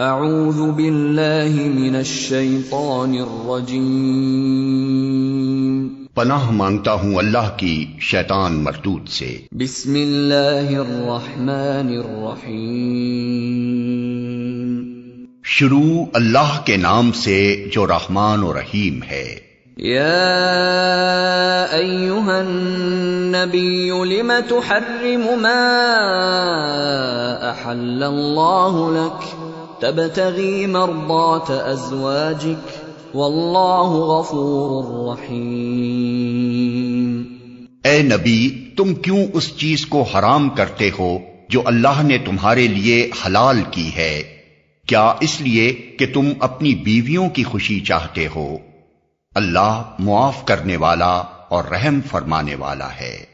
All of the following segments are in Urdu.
اعوذ باللہ من الشیطان الرجیم، پناہ مانگتا ہوں اللہ کی شیطان مردود سے۔ بسم اللہ الرحمن الرحیم، شروع اللہ کے نام سے جو رحمان و رحیم ہے۔ یا ایھا النبی لم تحرم ما احل اللہ لک تبتغی مرضات ازواجک واللہ غفور رحیم۔ اے نبی، تم کیوں اس چیز کو حرام کرتے ہو جو اللہ نے تمہارے لیے حلال کی ہے؟ کیا اس لیے کہ تم اپنی بیویوں کی خوشی چاہتے ہو؟ اللہ معاف کرنے والا اور رحم فرمانے والا ہے۔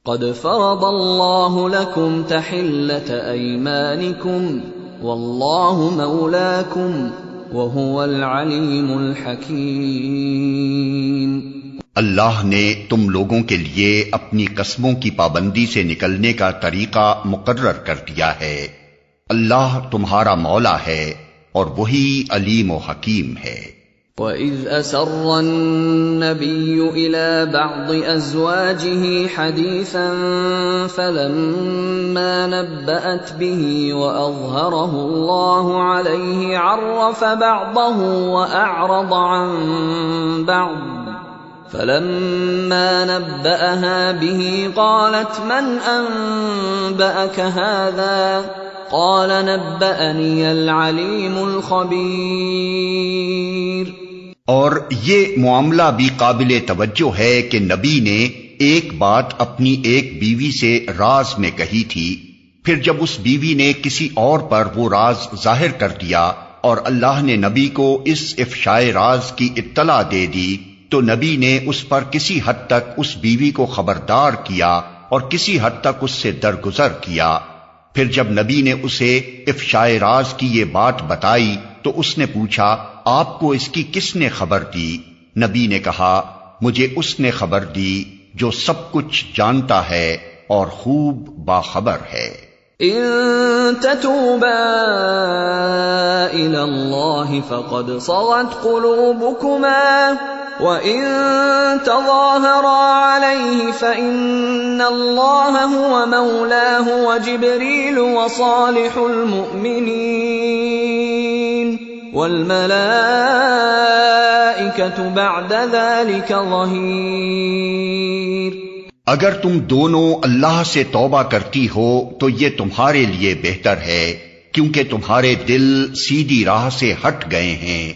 قد فرض اللہ لکم تحلۃ ایمانکم واللہ مولاکم وہو العلیم الحکیم۔ اللہ نے تم لوگوں کے لیے اپنی قسموں کی پابندی سے نکلنے کا طریقہ مقرر کر دیا ہے۔ اللہ تمہارا مولا ہے اور وہی علیم و حکیم ہے۔ وَإِذْ أَسَرَّ النَّبِيُّ إِلَى بَعْضِ أَزْوَاجِهِ حَدِيثًا فَلَمَّا نَبَّأَتْ بِهِ وَأَظْهَرَهُ اللَّهُ عَلَيْهِ عَرَّفَ بَعْضَهُ وَأَعْرَضَ عَنْ بَعْضٍ فَلَمَّا نَبَّأَهَا بِهِ قَالَتْ مَنْ أَنبَأَكَ هَذَا قَالَ نَبَّأَنِيَ الْعَلِيمُ الْخَبِيرُ۔ اور یہ معاملہ بھی قابل توجہ ہے کہ نبی نے ایک بات اپنی ایک بیوی سے راز میں کہی تھی، پھر جب اس بیوی نے کسی اور پر وہ راز ظاہر کر دیا اور اللہ نے نبی کو اس افشائے راز کی اطلاع دے دی، تو نبی نے اس پر کسی حد تک اس بیوی کو خبردار کیا اور کسی حد تک اس سے درگزر کیا۔ پھر جب نبی نے اسے افشائے راز کی یہ بات بتائی تو اس نے پوچھا، آپ کو اس کی کس نے خبر دی؟ نبی نے کہا، مجھے اس نے خبر دی جو سب کچھ جانتا ہے اور خوب باخبر ہے۔ ان تتوبا الى اللہ فقد صغت قلوبكما وَإِن تَظَاهَرَا عَلَيْهِ فَإِنَّ اللَّهَ هُوَ مَوْلَاهُ وَجِبْرِيلُ وَصَالِحُ الْمُؤْمِنِينَ وَالْمَلَائِكَةُ بَعْدَ ذَلِكَ ظَهِيرٌ۔ اگر تم دونوں اللہ سے توبہ کرتی ہو تو یہ تمہارے لیے بہتر ہے، کیونکہ تمہارے دل سیدھی راہ سے ہٹ گئے ہیں۔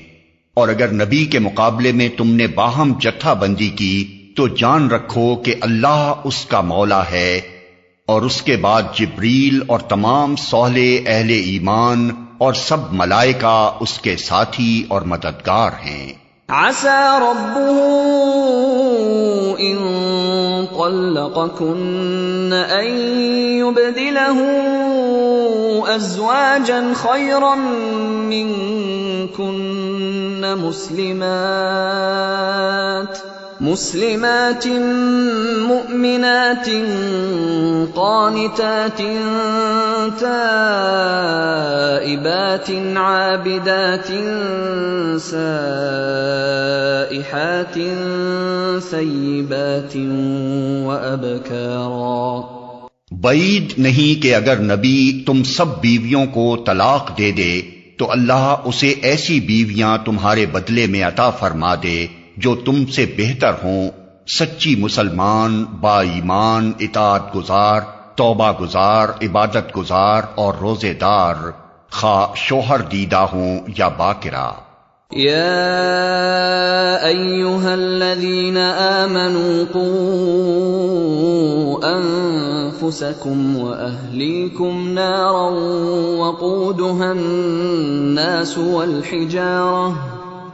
اور اگر نبی کے مقابلے میں تم نے باہم جتھا بندی کی تو جان رکھو کہ اللہ اس کا مولا ہے، اور اس کے بعد جبریل اور تمام صالح اہل ایمان اور سب ملائکہ اس کے ساتھی اور مددگار ہیں۔ عسى ربه ان طلقكن ان يبدله ازواجا خيرا منكن مسلمات مؤمنات قانتات تائبات عابدات سائحات ثیبات وابکارا۔ بعید نہیں کہ اگر نبی تم سب بیویوں کو طلاق دے دے تو اللہ اسے ایسی بیویاں تمہارے بدلے میں عطا فرما دے جو تم سے بہتر ہوں، سچی مسلمان، با ایمان، اطاعت گزار، توبہ گزار، عبادت گزار اور روزے دار، خواہ شوہر دیدہ ہوں یا باکرہ۔ یا ایھا الذین آمنوا قوا انفسکم واہلیکم نارا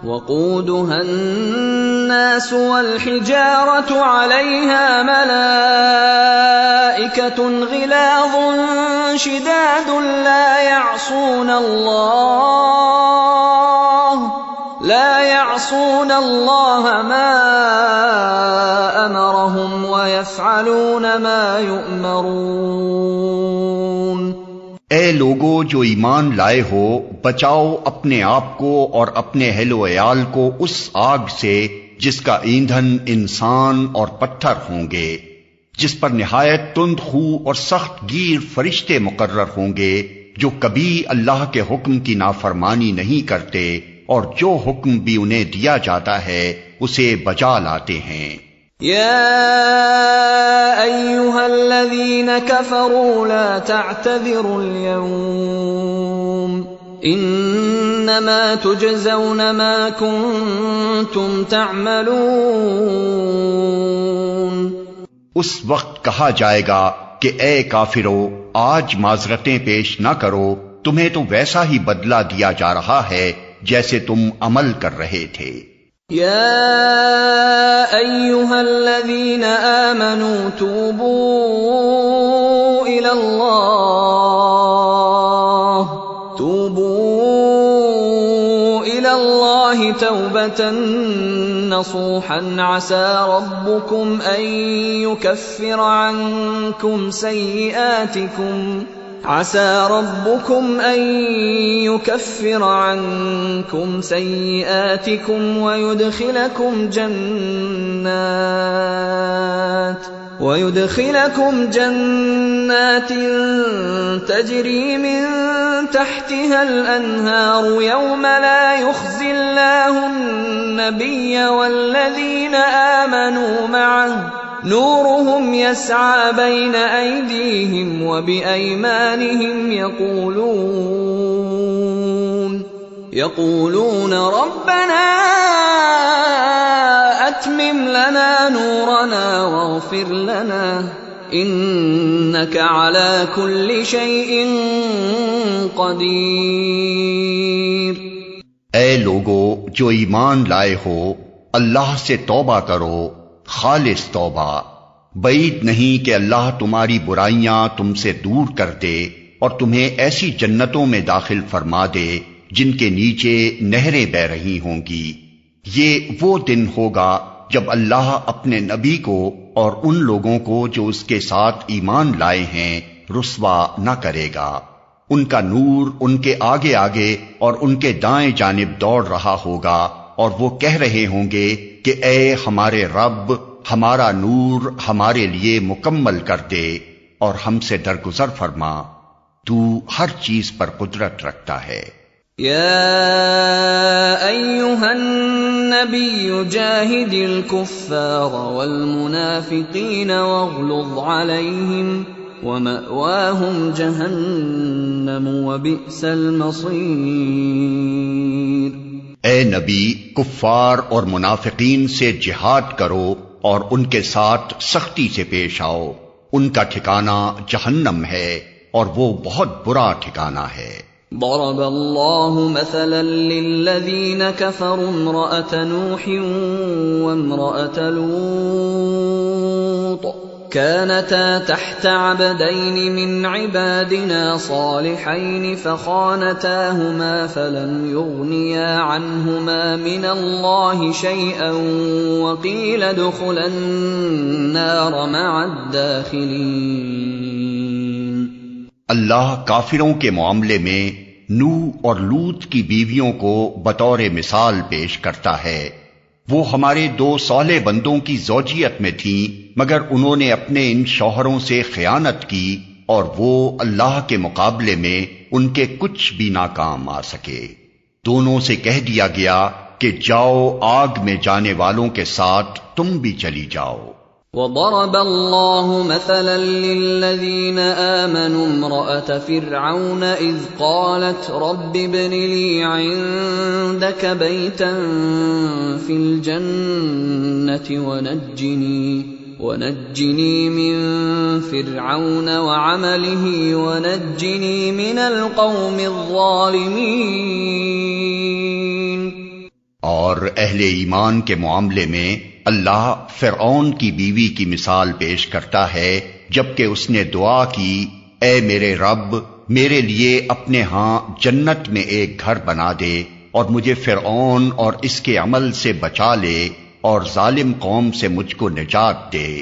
وقودها الناس والحجارة عليها ملائكة غلاظ شداد لا يعصون الله ما أمرهم ويفعلون ما يؤمرون۔ اے لوگو جو ایمان لائے ہو، بچاؤ اپنے آپ کو اور اپنے اہل و عیال کو اس آگ سے جس کا ایندھن انسان اور پتھر ہوں گے، جس پر نہایت تند خو اور سخت گیر فرشتے مقرر ہوں گے جو کبھی اللہ کے حکم کی نافرمانی نہیں کرتے اور جو حکم بھی انہیں دیا جاتا ہے اسے بجا لاتے ہیں۔ يا أيها الذين كفروا لا تعتذروا اليوم إنما تجزون ما كنتم تعملون۔ اس وقت کہا جائے گا کہ اے کافرو، آج معذرتیں پیش نہ کرو، تمہیں تو ویسا ہی بدلہ دیا جا رہا ہے جیسے تم عمل کر رہے تھے۔ يا أيها الذين آمنوا توبوا إلى الله توبة نصوحا عسى ربكم أن يكفر عنكم سيئاتكم ويدخلكم جنات تجري من تحتها الأنهار يوم لا يخزي الله النبي والذين آمنوا معه نورهم يسعى بين أيديهم وبأيمانهم يقولون ربنا أتمم لنا نورنا واغفر لنا إنك على كل شيء قدير۔ اے لوگو جو ایمان لائے ہو، اللہ سے توبہ کرو، خالص توبہ۔ بعید نہیں کہ اللہ تمہاری برائیاں تم سے دور کر دے اور تمہیں ایسی جنتوں میں داخل فرما دے جن کے نیچے نہریں بہ رہی ہوں گی۔ یہ وہ دن ہوگا جب اللہ اپنے نبی کو اور ان لوگوں کو جو اس کے ساتھ ایمان لائے ہیں رسوا نہ کرے گا۔ ان کا نور ان کے آگے آگے اور ان کے دائیں جانب دوڑ رہا ہوگا اور وہ کہہ رہے ہوں گے کہ اے ہمارے رب، ہمارا نور ہمارے لیے مکمل کر دے اور ہم سے درگزر فرما، تو ہر چیز پر قدرت رکھتا ہے۔ يا أيها النبي جاهد الكفار والمنافقين واغلظ عليهم ومأواهم جهنم وبئس المصير۔ اے نبی، کفار اور منافقین سے جہاد کرو اور ان کے ساتھ سختی سے پیش آؤ، ان کا ٹھکانہ جہنم ہے اور وہ بہت برا ٹھکانہ ہے۔ ضرب الله مثلا للذين كفروا امرأة نوح وامرأة لوط كانتا تحت عبدين من عبادنا صالحين فخانتاهما فلم يغنيا عنهما من الله شيئا وقيل ادخلا النار مع الداخلين۔ اللہ کافروں کے معاملے میں نوح اور لوط کی بیویوں کو بطور مثال پیش کرتا ہے۔ وہ ہمارے دو صالح بندوں کی زوجیت میں تھیں، مگر انہوں نے اپنے ان شوہروں سے خیانت کی اور وہ اللہ کے مقابلے میں ان کے کچھ بھی ناکام آ سکے۔ دونوں سے کہہ دیا گیا کہ جاؤ آگ میں جانے والوں کے ساتھ تم بھی چلی جاؤ۔ وضرب الله مثلا للذين آمنوا امرأة فرعون إذ قالت رب ابن لي عندك بيتا في الجنة ونجني من فرعون وعمله ونجني من القوم الظالمين۔ اور اہل ایمان کے معاملے میں اللہ فرعون کی بیوی کی مثال پیش کرتا ہے جبکہ اس نے دعا کی، اے میرے رب، میرے لیے اپنے ہاں جنت میں ایک گھر بنا دے اور مجھے فرعون اور اس کے عمل سے بچا لے اور ظالم قوم سے مجھ کو نجات دے۔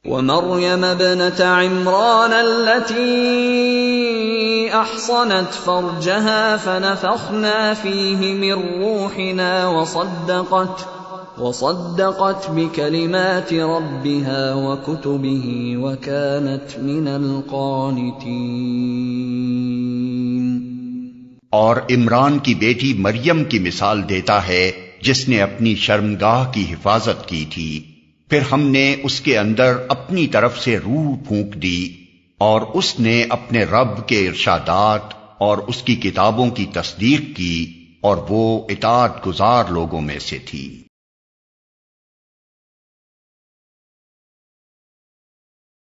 ومريم ابنة عمران التي أحصنت فرجها فنفخنا فيه من روحنا وصدقت بكلمات ربها وكتبه وكانت من القانتين۔ اور عمران کی بیٹی مریم کی مثال دیتا ہے جس نے اپنی شرمگاہ کی حفاظت کی تھی، پھر ہم نے اس کے اندر اپنی طرف سے روح پھونک دی اور اس نے اپنے رب کے ارشادات اور اس کی کتابوں کی تصدیق کی اور وہ اطاعت گزار لوگوں میں سے تھی۔